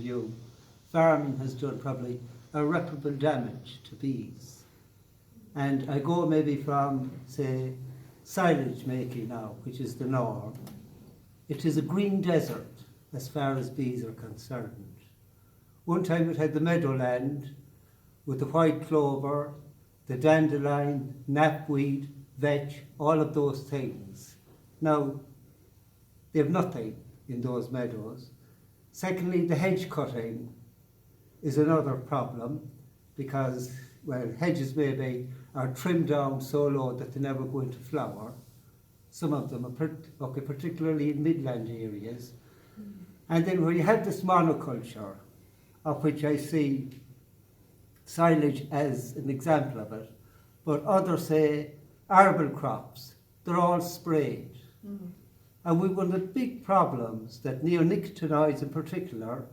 view, farming has done probably irreparable damage to bees. And I go maybe from, say, silage making now, which is the norm. It is a green desert as far as bees are concerned. One time it had the meadowland with the white clover, the dandelion, knapweed, vetch, all of those things. Now, they have nothing in those meadows. Secondly, the hedge cutting is another problem because, well, hedges maybe are trimmed down so low that they never go into flower. Some of them are particularly in midland areas. And then where you have this monoculture, of which I see silage as an example of it, but others say arable crops, they're all sprayed. And we've one of the big problems that neonicotinoids in particular,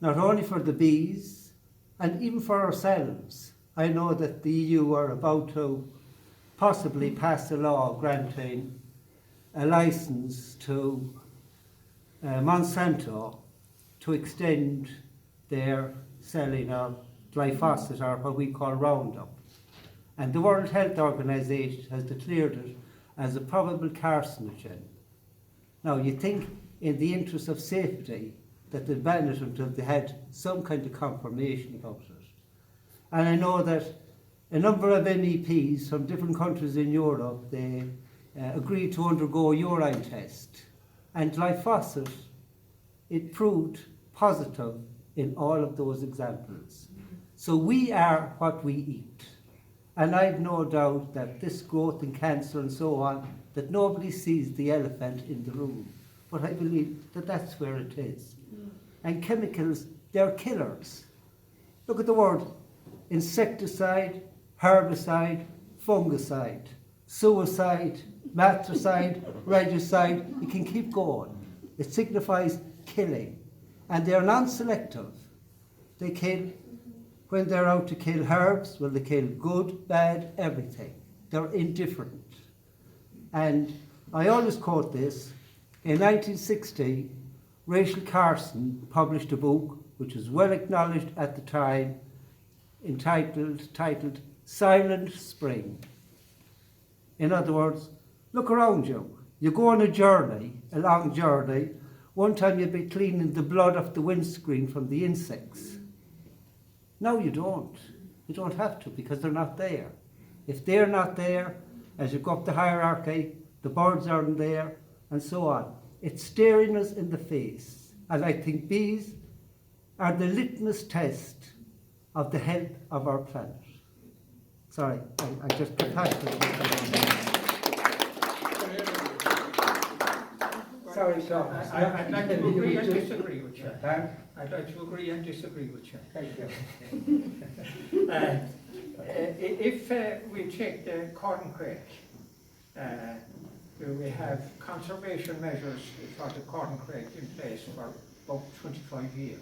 not only for the bees and even for ourselves. I know that the EU are about to possibly pass a law granting a license to Monsanto to extend their selling of glyphosate, or what we call Roundup. And the World Health Organization has declared it as a probable carcinogen. Now, you think in the interest of safety that they'd ban it until they had some kind of confirmation about it. And I know that a number of MEPs from different countries in Europe, they agreed to undergo a urine test. And glyphosate, it proved positive in all of those examples. So we are what we eat. And I've no doubt that this growth in cancer and so on, that nobody sees the elephant in the room. But I believe that that's where it is. And chemicals, they're killers. Look at the word insecticide, herbicide, fungicide, suicide, matricide, regicide. You can keep going. It signifies killing. And they're non-selective. They kill, when they're out to kill herbs, well, they kill good, bad, everything. They're indifferent. And I always quote this. In 1960, Rachel Carson published a book which was well acknowledged at the time, titled Silent Spring. In other words, look around you. You go on a journey, a long journey. One time you'd be cleaning the blood off the windscreen from the insects. Now you don't. You don't have to because they're not there. If they're not there, as you go up the hierarchy, the birds aren't there, and so on. It's staring us in the face. And I think bees are the litmus test of the health of our planet. Sorry, I just put that. Sorry, Sean. I'd like to agree and disagree with you. I'd like to agree and disagree with you. Thank you. If we take the Corn Creek, we have conservation measures for the Corn Creek in place for about 25 years.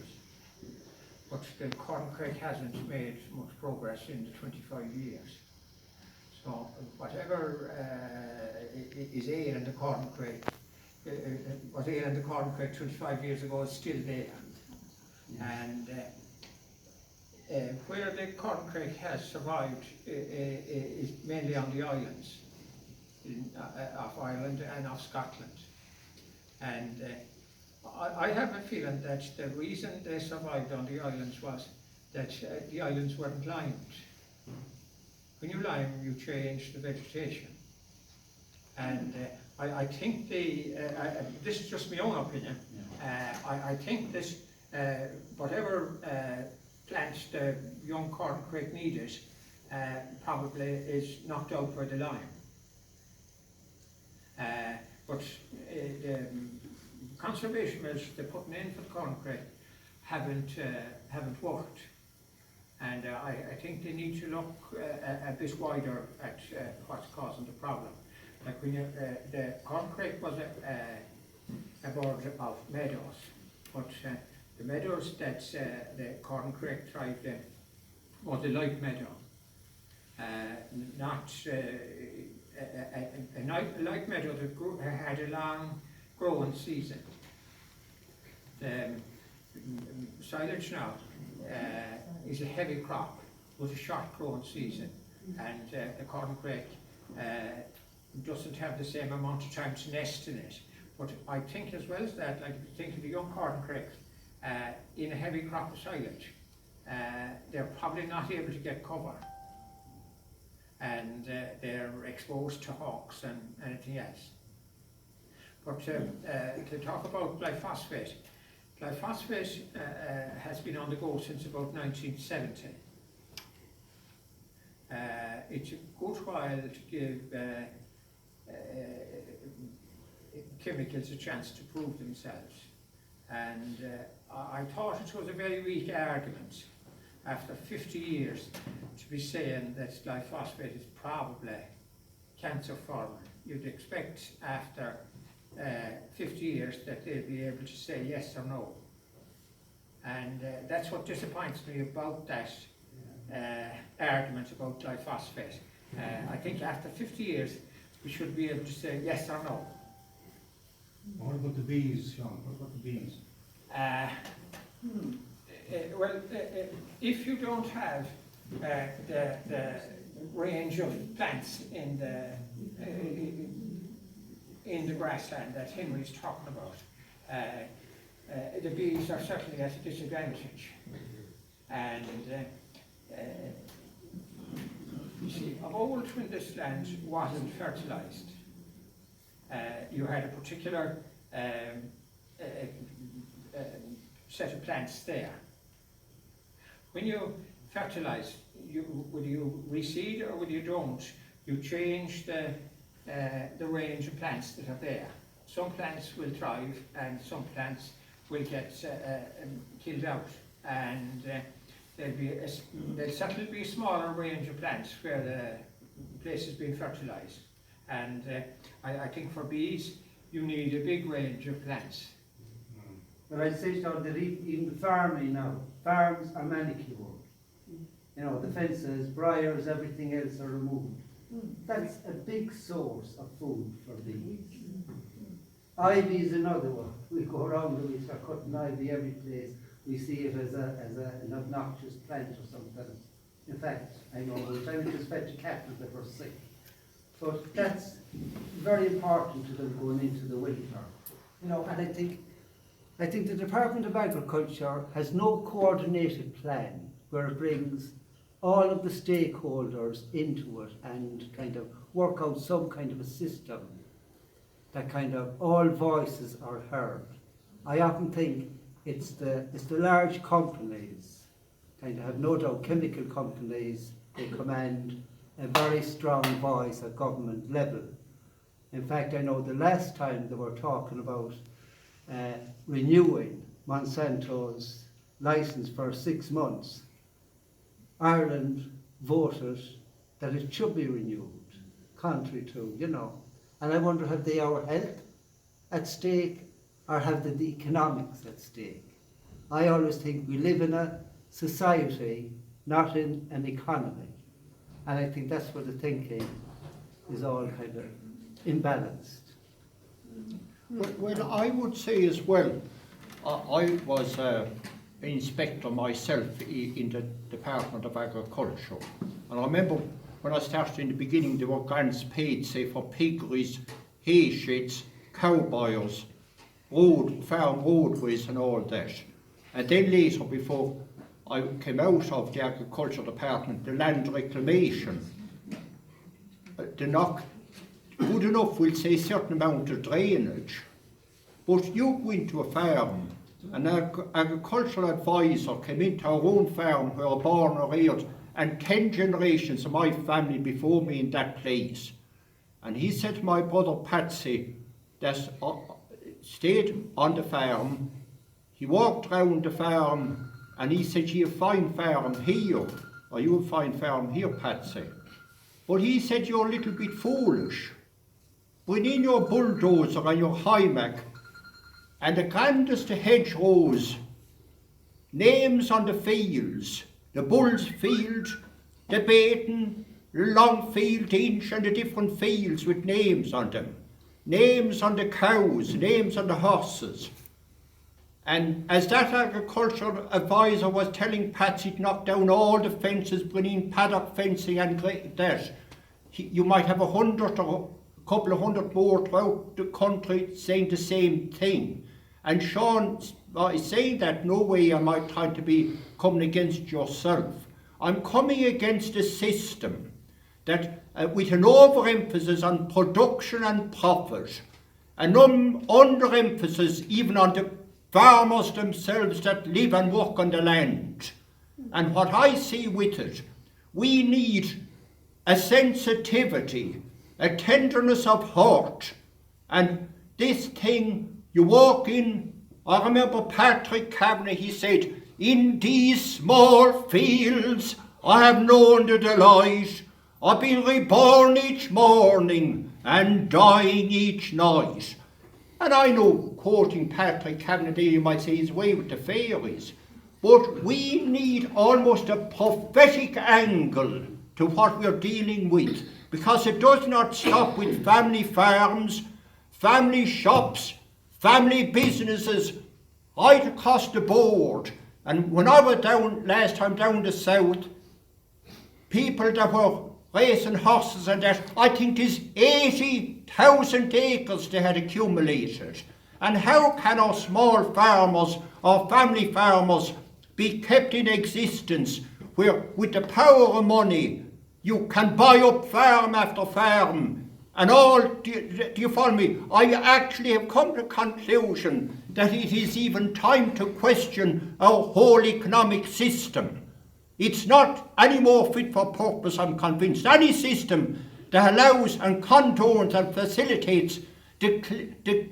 But the Corn Creek hasn't made much progress in the 25 years. So whatever is ailing the Corn Creek, was ailing the Corn Creek 25 years ago is still there. And where the Corn Creek has survived is mainly on the islands, of Ireland and of Scotland. And I have a feeling that the reason they survived on the islands was that the islands weren't limed. When you lime, you change the vegetation. And I think this is just my own opinion, I think this, whatever plants the young Corn Creek needed, probably is knocked out by the lime. But the conservation measures they're putting in for the Corn Creek haven't worked. And I think they need to look a bit wider at what's causing the problem. Like when the Corn Creek was a border of meadows, but the meadows that the Corn Creek thrived in was a light meadow, not a light meadow that had a long growing season. silage now is a heavy crop with a short growing season, and the corncrake doesn't have the same amount of time to nest in it. But I think as well as that, like if you think of the young corncrake in a heavy crop of silage, they're probably not able to get cover, and they're exposed to hawks and anything else. But to talk about glyphosate, glyphosate has been on the go since about 1970. It's a good while to give chemicals a chance to prove themselves, and I thought it was a very weak argument after 50 years to be saying that glyphosate is probably cancer forming. You'd expect after 50 years that they'd be able to say yes or no, and that's what disappoints me about that argument about glyphosate. I think after 50 years we should be able to say yes or no. What about the bees, Sean? What about the bees? If you don't have the range of plants in the grassland that Henry's talking about, the bees are certainly at a disadvantage. And you see, of old when this land wasn't fertilised, you had a particular set of plants there. When you fertilise, whether you reseed or whether you don't, you change the range of plants that are there. Some plants will thrive and some plants will get killed out, and there'll certainly be a smaller range of plants where the place has been fertilised. And I think for bees, you need a big range of plants. But I say, Sean, that even farming now, farms are manicured. You know, the fences, briars, everything else are removed. That's a big source of food for bees. Ivy is another one. We go around and we start cutting ivy every place. We see it as an obnoxious plant or something. In fact, I know we were trying to just fetch cattle that were sick. But that's very important to them going into the winter. You know, and I think the Department of Agriculture has no coordinated plan where it brings all of the stakeholders into it and kind of work out some kind of a system that kind of all voices are heard. I often think it's the large companies, kind of have no doubt chemical companies, they command a very strong voice at government level. In fact, I know the last time they were talking about renewing Monsanto's license for 6 months, Ireland voted that it should be renewed, contrary to, you know. And I wonder, have they our health at stake or have they the economics at stake? I always think we live in a society, not in an economy. And I think that's where the thinking is all kind of imbalanced. Well, I would say as well, I was an inspector myself in the Department of Agriculture. And I remember when I started in the beginning, there were grants paid, say, for piggeries, hay sheds, cow byres, farm roadways and all that. And then later, before I came out of the Agriculture Department, the land reclamation, the knock, good enough, we'll say, a certain amount of drainage. But you go into a farm, an agricultural advisor came into our own farm where I was born and reared, and 10 generations of my family before me in that place. And he said to my brother Patsy, that stayed on the farm, he walked round the farm and he said, "You have a fine farm here, or you have a fine farm here, Patsy." But he said, "You're a little bit foolish. Bring in your bulldozer and your Hymac, and the grandest of hedgerows, names on the fields, the Bull's Field, the Baton, the Longfield Inch, and the different fields with names on them. Names on the cows, names on the horses. And as that agricultural advisor was telling Patsy to knock down all the fences, bringing paddock fencing and that, you might have 100 or a couple of hundred more throughout the country saying the same thing. And Sean is saying that no way am I trying to be coming against yourself. I'm coming against a system that with an overemphasis on production and profit, an underemphasis even on the farmers themselves that live and work on the land. And what I see with it, we need a sensitivity, a tenderness of heart. And this thing, you walk in, I remember Patrick Kavanagh, he said, in these small fields I have known the delight. I've been reborn each morning and dying each night. And I know, quoting Patrick Kavanagh, you might say he's away with the fairies, but we need almost a prophetic angle to what we're dealing with, because it does not stop with family farms, family shops, family businesses, right across the board. And when I was down last time down the south, people that were racing horses and that, I think there's 80,000 acres they had accumulated. And how can our small farmers, our family farmers, be kept in existence where with the power of money you can buy up farm after farm and all, do you follow me? I actually have come to the conclusion that it is even time to question our whole economic system. It's not any more fit for purpose, I'm convinced. Any system that allows and condones and facilitates the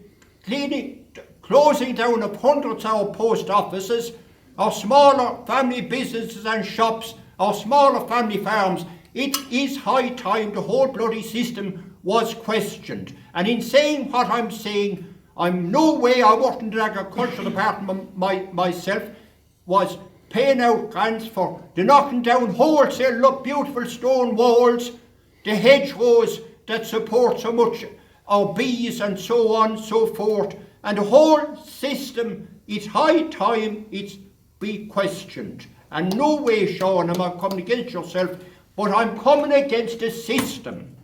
closing down of hundreds of our post offices, our smaller family businesses and shops, our smaller family farms, it is high time the whole bloody system was questioned. And in saying what I'm saying, I'm no way, I worked in the agricultural department myself, was paying out grants for the knocking down wholesale beautiful stone walls, the hedgerows that support so much our bees and so on and so forth. And the whole system, it's high time it's be questioned. And no way, Sean, am I coming against yourself, but I'm coming against the system.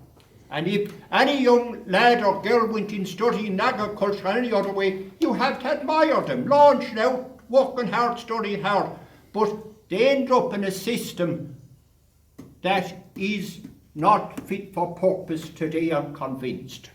And if any young lad or girl went in studying agriculture any other way, you have to admire them, launching out, working hard, studying hard. But they end up in a system that is not fit for purpose today, I'm convinced.